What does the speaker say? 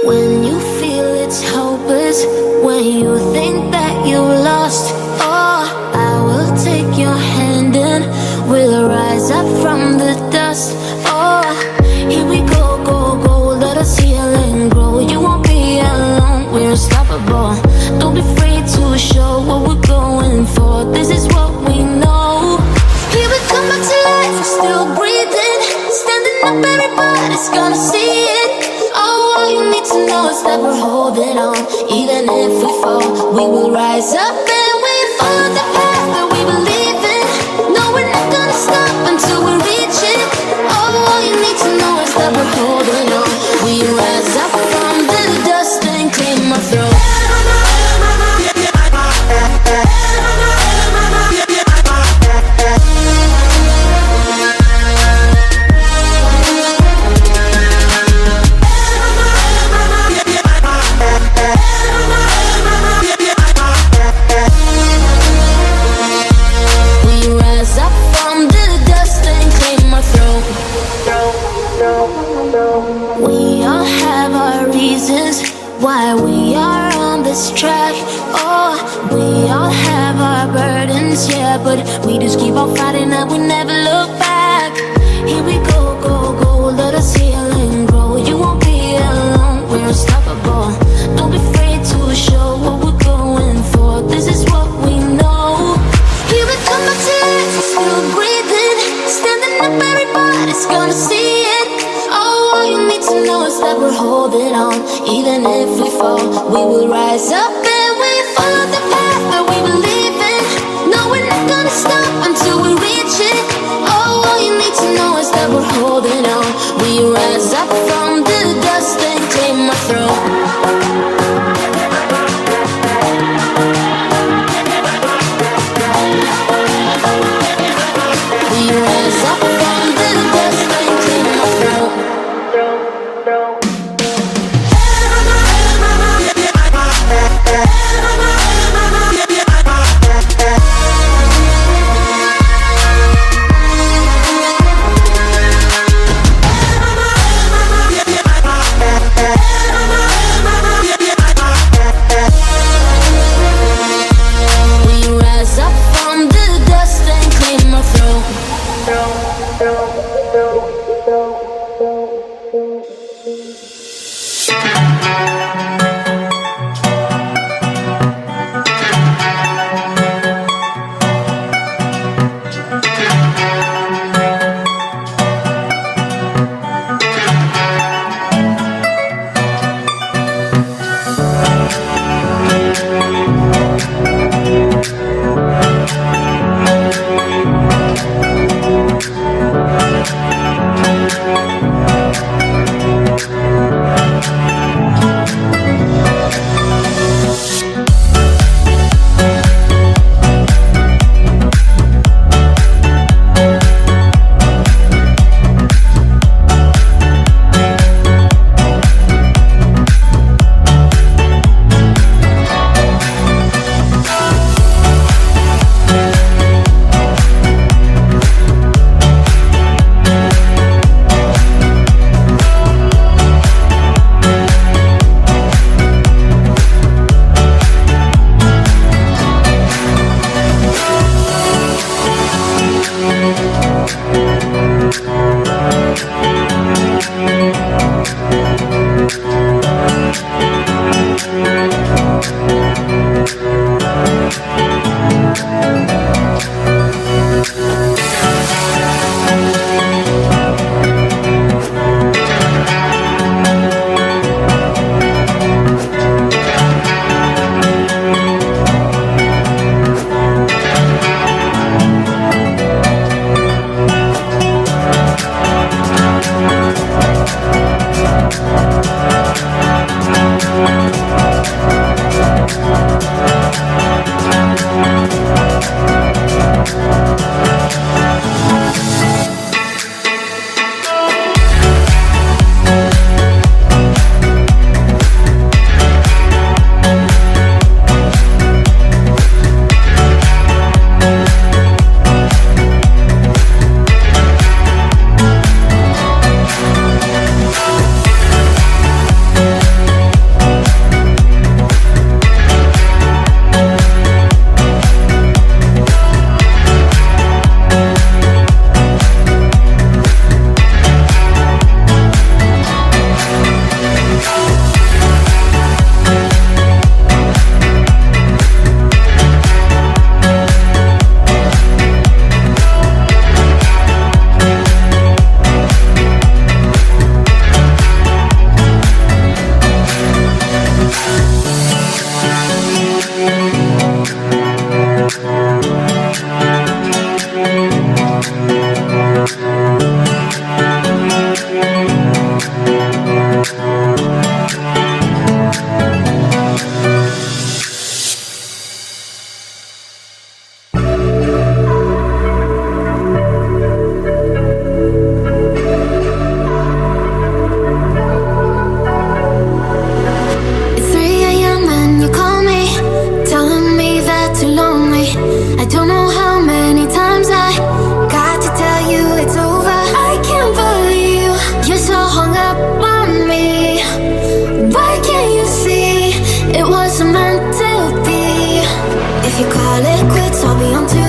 When you feel it's hopeless, when you think that you lost, oh, I will take your hand and we'll rise up from the dust. Oh, here we go, go, go, let us heal and grow. You won't be alone, we're unstoppable. Don't be afraid to show what we're going for. This is what we know. Here we come back to life, we're still breathing. Standing up, everybody's gonna see it. Oh, all you need to know is that we're holding on. Even if we fall, we will rise up and we follow the path that we believe in. No, we're not gonna stop until we reach it. Oh, all you need to know is that we're holding on. We rise up from the dust and clean my throat. We all have our reasons why we are on this track. Oh, we all have our burdens, yeah, but we just keep on fighting and we never look back. Here we go, go, go, let us heal and grow. You won't be alone, we're unstoppable. Don't be afraid to show what we're going for. This is what we know. Here we come back to life, we're still breathing. Standing up, everybody's gonna see it. All you need to know is that we're holding on. Even if we fall, we will rise up and we follow the path that we believe in. No, we're not gonna stop until we reach it. Oh, all you need to know is that we're holding on. We rise up from the dust and clear my throat. We rise up from the dust and clear my throat. you call it quits, I'll be on 2